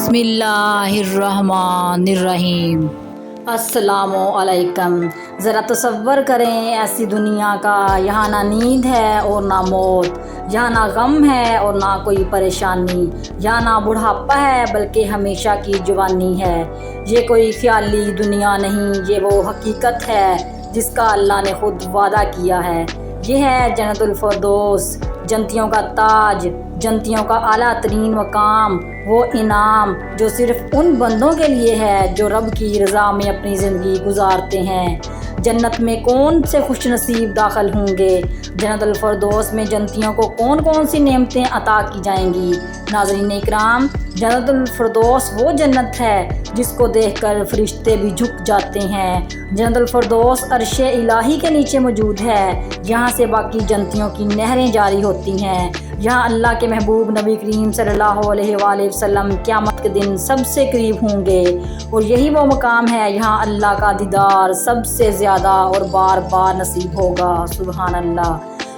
بسم اللہ الرحمن الرحیم۔ السلام علیکم۔ ذرا تصور کریں ایسی دنیا کا، یہاں نہ نیند ہے اور نہ موت، یہاں نہ غم ہے اور نہ کوئی پریشانی، یہاں نہ بڑھاپا ہے بلکہ ہمیشہ کی جوانی ہے۔ یہ کوئی خیالی دنیا نہیں، یہ وہ حقیقت ہے جس کا اللہ نے خود وعدہ کیا ہے۔ یہ ہے جنت الفردوس، جنتیوں کا تاج، جنتیوں کا اعلیٰ ترین مقام، وہ انعام جو صرف ان بندوں کے لیے ہے جو رب کی رضا میں اپنی زندگی گزارتے ہیں۔ جنت میں کون سے خوش نصیب داخل ہوں گے؟ جنت الفردوس میں جنتیوں کو کون کون سی نعمتیں عطا کی جائیں گی؟ ناظرین اکرام، جنت الفردوس وہ جنت ہے جس کو دیکھ کر فرشتے بھی جھک جاتے ہیں۔ جنت الفردوس عرش الہی کے نیچے موجود ہے، یہاں سے باقی جنتیوں کی نہریں جاری ہوتی ہیں۔ یہاں اللہ کے محبوب نبی کریم صلی اللہ علیہ وآلہ وسلم قیامت کے دن سب سے قریب ہوں گے، اور یہی وہ مقام ہے یہاں اللہ کا دیدار سب سے زیادہ اور بار بار نصیب ہوگا۔ سبحان اللہ۔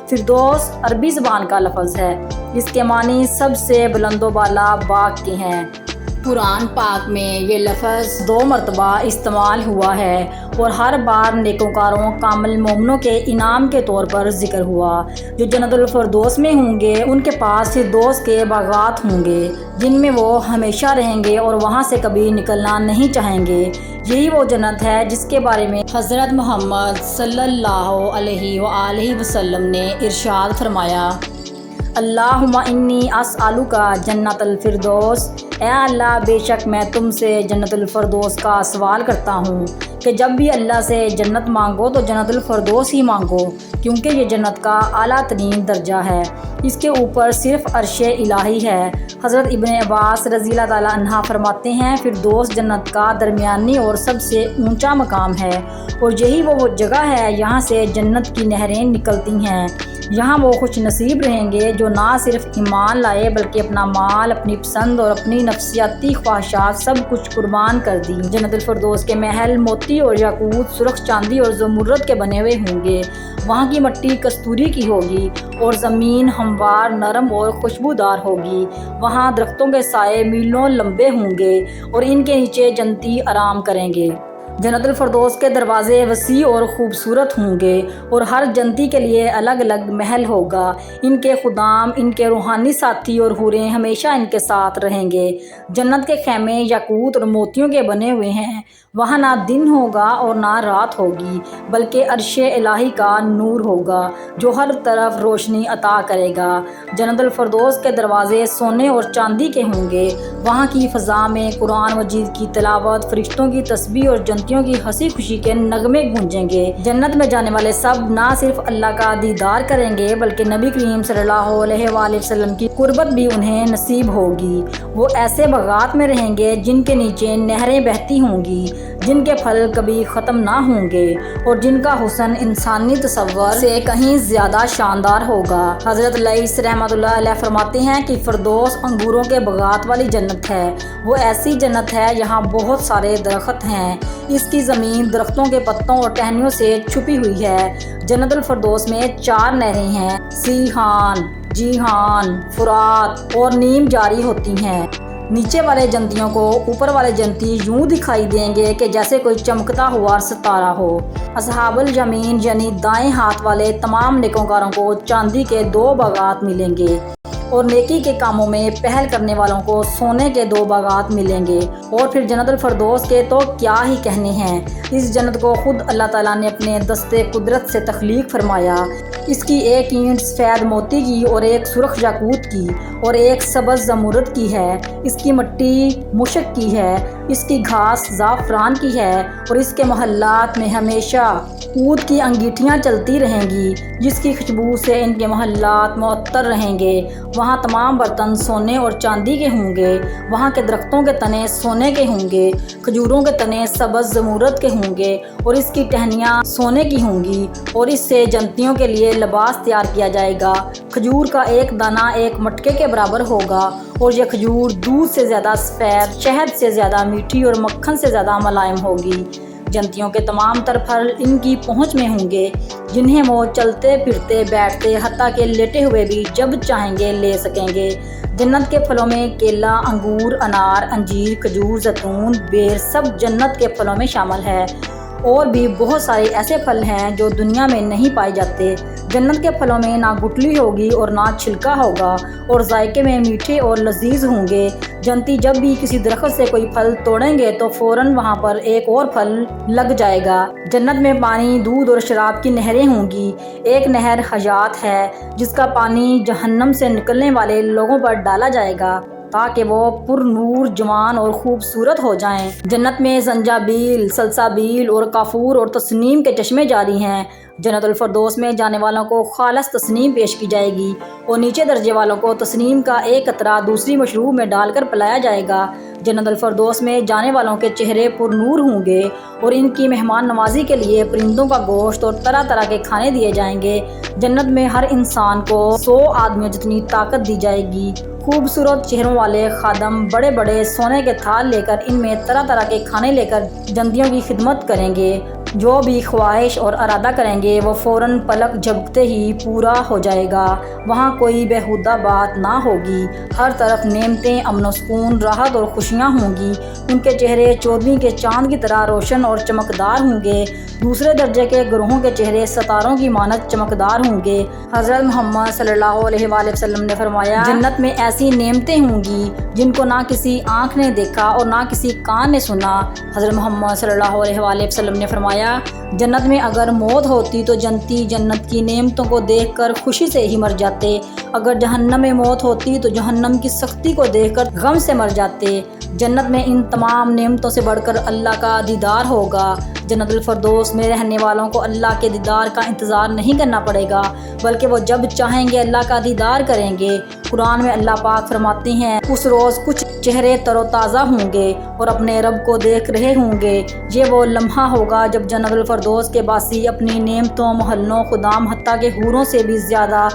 فردوس عربی زبان کا لفظ ہے، اس کے معنی سب سے بلند و بالا باغ کے ہیں۔ قرآن پاک میں یہ لفظ 2 مرتبہ استعمال ہوا ہے اور ہر بار نیکوکاروں کامل مومنوں کے انعام کے طور پر ذکر ہوا۔ جو جنت الفردوس میں ہوں گے ان کے پاس فردوس کے باغات ہوں گے جن میں وہ ہمیشہ رہیں گے اور وہاں سے کبھی نکلنا نہیں چاہیں گے۔ یہی وہ جنت ہے جس کے بارے میں حضرت محمد صلی اللہ علیہ وآلہ وسلم نے ارشاد فرمایا، اللہم انی اسألک جنت الفردوس، اے اللہ بے شک میں تم سے جنت الفردوس کا سوال کرتا ہوں کہ جب بھی اللہ سے جنت مانگو تو جنت الفردوس ہی مانگو، کیونکہ یہ جنت کا اعلیٰ ترین درجہ ہے، اس کے اوپر صرف عرش الہی ہے۔ حضرت ابن عباس رضی اللہ تعالیٰ عنہ فرماتے ہیں، فردوس جنت کا درمیانی اور سب سے اونچا مقام ہے، اور یہی وہ جگہ ہے یہاں سے جنت کی نہریں نکلتی ہیں۔ یہاں وہ خوش نصیب رہیں گے جو نہ صرف ایمان لائے بلکہ اپنا مال، اپنی پسند اور اپنی نفسیاتی خواہشات سب کچھ قربان کر دی۔ جنت الفردوس کے محل موتی اور یاقوت، سرخ چاندی اور زمرد کے بنے ہوئے ہوں گے۔ وہاں کی مٹی کستوری کی ہوگی اور زمین ہموار، نرم اور خوشبودار ہوگی۔ وہاں درختوں کے سائے میلوں لمبے ہوں گے اور ان کے نیچے جنتی آرام کریں گے۔ جنت الفردوس کے دروازے وسیع اور خوبصورت ہوں گے اور ہر جنتی کے لیے الگ الگ محل ہوگا۔ ان کے خدام، ان کے روحانی ساتھی اور حوریں ہمیشہ ان کے ساتھ رہیں گے۔ جنت کے خیمے یاقوت اور موتیوں کے بنے ہوئے ہیں، وہاں نہ دن ہوگا اور نہ رات ہوگی بلکہ عرش الہی کا نور ہوگا جو ہر طرف روشنی عطا کرے گا۔ جنت الفردوس کے دروازے سونے اور چاندی کے ہوں گے۔ وہاں کی فضا میں قرآن مجید کی تلاوت، فرشتوں کی تسبیح اور جنتیوں کی ہنسی خوشی کے نغمے گونجیں گے۔ جنت میں جانے والے سب نہ صرف اللہ کا دیدار کریں گے بلکہ نبی کریم صلی اللہ علیہ وآلہ وسلم کی قربت بھی انہیں نصیب ہوگی۔ وہ ایسے باغات میں رہیں گے جن کے نیچے نہریں بہتی ہوں گی، جن کے پھل کبھی ختم نہ ہوں گے اور جن کا حسن انسانی تصور سے کہیں زیادہ شاندار ہوگا۔ حضرت لیث رحمۃ اللہ علیہ فرماتے ہیں کہ فردوس انگوروں کے باغات والی جنت ہے۔ وہ ایسی جنت ہے یہاں بہت سارے درخت ہیں، اس کی زمین درختوں کے پتوں اور ٹہنیوں سے چھپی ہوئی ہے۔ جنت الفردوس میں 4 نہریں ہیں، سیحان، جیحان، فرات اور نیم جاری ہوتی ہیں۔ نیچے والے جنتیوں کو اوپر والے جنتی یوں دکھائی دیں گے کہ جیسے کوئی چمکتا ہوا ستارہ ہو۔ اصحاب الیمین یعنی دائیں ہاتھ والے تمام نیکوکاروں کو چاندی کے 2 باغات ملیں گے، اور نیکی کے کاموں میں پہل کرنے والوں کو سونے کے 2 باغات ملیں گے۔ اور پھر جنت الفردوس کے تو کیا ہی کہنے ہیں، اس جنت کو خود اللہ تعالیٰ نے اپنے دستے قدرت سے تخلیق فرمایا۔ اس کی ایک اینٹ سفید موتی کی اور ایک سرخ یاقوت کی اور ایک سبز زمرد کی ہے۔ اس کی مٹی مشک کی ہے، اس کی گھاس زعفران کی ہے اور اس کے محلات میں ہمیشہ عود کی انگیٹھیاں چلتی رہیں گی جس کی خوشبو سے ان کے محلات معطر رہیں گے۔ وہاں تمام برتن سونے اور چاندی کے ہوں گے۔ وہاں کے درختوں کے تنے سونے کے ہوں گے، کھجوروں کے تنے سبز زمرد کے ہوں گے اور اس کی ٹہنیاں سونے کی ہوں گی، اور اس سے جنتیوں کے لیے لباس تیار کیا جائے گا۔ کھجور کا ایک دانہ ایک مٹکے کے برابر ہوگا، اور یہ کھجور دودھ سے زیادہ سفید، شہد سے زیادہ میٹھی اور مکھن سے زیادہ ملائم ہوگی۔ جنتیوں کے تمام تر پھل ان کی پہنچ میں ہوں گے۔ جنہیں وہ چلتے پھرتے بیٹھتے حتیٰ کہ لیٹے ہوئے بھی جب چاہیں گے لے سکیں گے۔ جنت کے پھلوں میں کیلا، انگور، انار، انجیر، کھجور، زیتون، بیر سب جنت کے پھلوں میں شامل ہے۔ اور بھی بہت سارے ایسے پھل ہیں جو دنیا میں نہیں پائے جاتے۔ جنت کے پھلوں میں نہ گٹلی ہوگی اور نہ چھلکا ہوگا، اور ذائقے میں میٹھے اور لذیذ ہوں گے۔ جنتی جب بھی کسی درخت سے کوئی پھل توڑیں گے تو فوراً وہاں پر ایک اور پھل لگ جائے گا۔ جنت میں پانی، دودھ اور شراب کی نہریں ہوں گی۔ ایک نہر حیات ہے جس کا پانی جہنم سے نکلنے والے لوگوں پر ڈالا جائے گا تاکہ وہ پر نور، جوان اور خوبصورت ہو جائیں۔ جنت میں زنجابیل، سلسابیل اور کافور اور تسنیم کے چشمے جاری ہیں۔ جنت الفردوس میں جانے والوں کو خالص تسنیم پیش کی جائے گی، اور نیچے درجے والوں کو تسنیم کا ایک قطرہ دوسری مشروب میں ڈال کر پلایا جائے گا۔ جنت الفردوس میں جانے والوں کے چہرے پر نور ہوں گے، اور ان کی مہمان نوازی کے لیے پرندوں کا گوشت اور طرح طرح کے کھانے دیے جائیں گے۔ جنت میں ہر انسان کو 100 آدمیوں جتنی طاقت دی جائے گی۔ خوبصورت چہروں والے خادم بڑے بڑے سونے کے تھال لے کر ان میں طرح طرح کے کھانے لے کر جنتیوں کی خدمت کریں گے۔ جو بھی خواہش اور ارادہ کریں گے وہ فوراً پلک جھپکتے ہی پورا ہو جائے گا۔ وہاں کوئی بیہودہ بات نہ ہوگی، ہر طرف نعمتیں، امن و سکون، راحت اور خوشیاں ہوں گی۔ ان کے چہرے 14ویں کے چاند کی طرح روشن اور چمکدار ہوں گے۔ دوسرے درجے کے گروہوں کے چہرے ستاروں کی مانند چمکدار ہوں گے۔ حضرت محمد صلی اللہ علیہ وآلہ وسلم نے فرمایا، جنت میں ایسی نعمتیں ہوں گی جن کو نہ کسی آنکھ نے دیکھا اور نہ کسی کان نے سنا۔ حضرت محمد صلی اللہ علیہ وآلہ وسلم نے فرمایا، جنت میں اگر موت ہوتی تو جنتی جنت کی نعمتوں کو دیکھ کر خوشی سے ہی مر جاتے، اگر جہنم میں موت ہوتی تو جہنم کی سختی کو دیکھ کر غم سے مر جاتے۔ جنت میں ان تمام نعمتوں سے بڑھ کر اللہ کا دیدار ہوگا۔ جنت الفردوس میں رہنے والوں کو اللہ کے دیدار کا انتظار نہیں کرنا پڑے گا، بلکہ وہ جب چاہیں گے اللہ کا دیدار کریں گے۔ قرآن میں اللہ پاک فرماتے ہیں، اس روز کچھ چہرے تر و تازہ ہوں گے اور اپنے رب کو دیکھ رہے ہوں گے۔ یہ وہ لمحہ ہوگا جب جنت الفردوس کے باسی اپنی نعمتوں، محلوں، خدام، حتیٰ کہ حوروں سے بھی زیادہ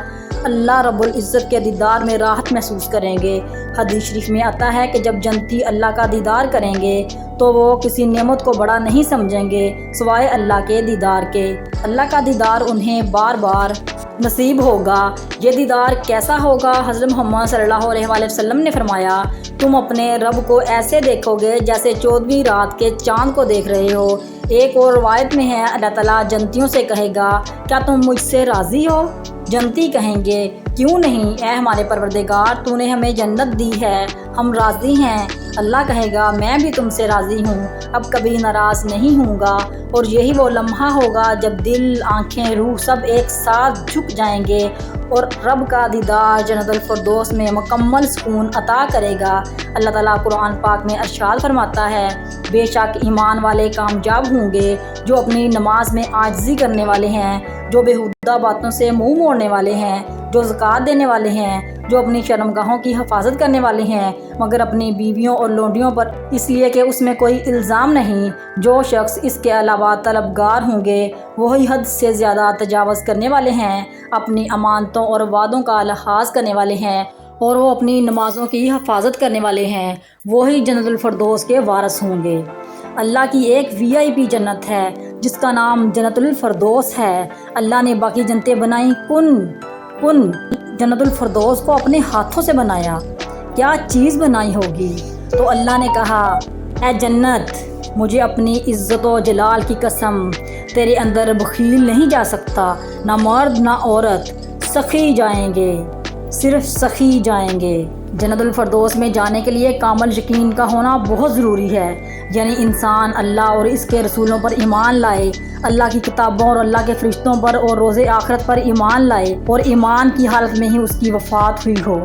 اللہ رب العزت کے دیدار میں راحت محسوس کریں گے۔ حدیث شریف میں آتا ہے کہ جب جنتی اللہ کا دیدار کریں گے تو وہ کسی نعمت کو بڑا نہیں سمجھیں گے سوائے اللہ کے دیدار کے۔ اللہ کا دیدار انہیں بار بار نصیب ہوگا۔ یہ دیدار کیسا ہوگا؟ حضرت محمد صلی اللہ علیہ وآلہ وسلم نے فرمایا، تم اپنے رب کو ایسے دیکھو گے جیسے 14ویں رات کے چاند کو دیکھ رہے ہو۔ ایک اور روایت میں ہے، اللہ تعالیٰ جنتیوں سے کہے گا، کیا تم مجھ سے راضی ہو؟ جنتی کہیں گے، کیوں نہیں اے ہمارے پروردگار، تو نے ہمیں جنت دی ہے، ہم راضی ہیں۔ اللہ کہے گا، میں بھی تم سے راضی ہوں، اب کبھی ناراض نہیں ہوں گا۔ اور یہی وہ لمحہ ہوگا جب دل، آنکھیں، روح سب ایک ساتھ جھک جائیں گے اور رب کا دیدار جنت الفردوس میں مکمل سکون عطا کرے گا۔ اللہ تعالیٰ قرآن پاک میں ارشاد فرماتا ہے، بے شک ایمان والے کامیاب ہوں گے جو اپنی نماز میں عاجزی کرنے والے ہیں، جو بیہودہ باتوں سے منہ موڑنے والے ہیں، جو زکوٰۃ دینے والے ہیں، جو اپنی شرمگاہوں کی حفاظت کرنے والے ہیں، مگر اپنی بیویوں اور لونڈیوں پر اس لیے کہ اس میں کوئی الزام نہیں۔ جو شخص اس کے علاوہ طلبگار ہوں گے وہی حد سے زیادہ تجاوز کرنے والے ہیں، اپنی امانتوں اور وعدوں کا لحاظ کرنے والے ہیں، اور وہ اپنی نمازوں کی حفاظت کرنے والے ہیں، وہی جنت الفردوس کے وارث ہوں گے۔ اللہ کی ایک VIP جنت ہے جس کا نام جنت الفردوس ہے۔ اللہ نے باقی جنتیں بنائیں کن جنت الفردوس کو اپنے ہاتھوں سے بنایا، کیا چیز بنائی ہوگی؟ تو اللہ نے کہا، اے جنت، مجھے اپنی عزت و جلال کی قسم، تیرے اندر بخیل نہیں جا سکتا، نہ مرد نہ عورت، سخی جائیں گے، صرف سخی جائیں گے۔ جنت الفردوس میں جانے کے لیے کامل یقین کا ہونا بہت ضروری ہے، یعنی انسان اللہ اور اس کے رسولوں پر ایمان لائے، اللہ کی کتابوں اور اللہ کے فرشتوں پر اور روز آخرت پر ایمان لائے، اور ایمان کی حالت میں ہی اس کی وفات ہوئی ہو۔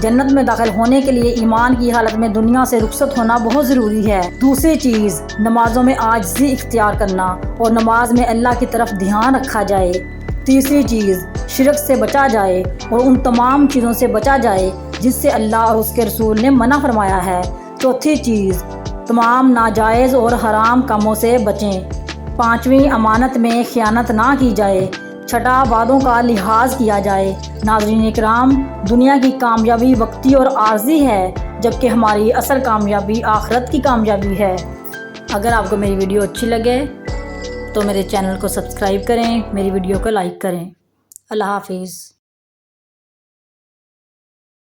جنت میں داخل ہونے کے لیے ایمان کی حالت میں دنیا سے رخصت ہونا بہت ضروری ہے۔ دوسری چیز، نمازوں میں عاجزی اختیار کرنا اور نماز میں اللہ کی طرف دھیان رکھا جائے۔ تیسری چیز، شرک سے بچا جائے اور ان تمام چیزوں سے بچا جائے جس سے اللہ اور اس کے رسول نے منع فرمایا ہے۔ چوتھی چیز، تمام ناجائز اور حرام کاموں سے بچیں۔ پانچویں، امانت میں خیانت نہ کی جائے۔ چھٹا، وعدوں کا لحاظ کیا جائے۔ ناظرین اکرام، دنیا کی کامیابی وقتی اور عارضی ہے، جبکہ ہماری اصل کامیابی آخرت کی کامیابی ہے۔ اگر آپ کو میری ویڈیو اچھی لگے تو میرے چینل کو سبسکرائب کریں، میری ویڈیو کو لائک کریں۔ اللہ حافظ۔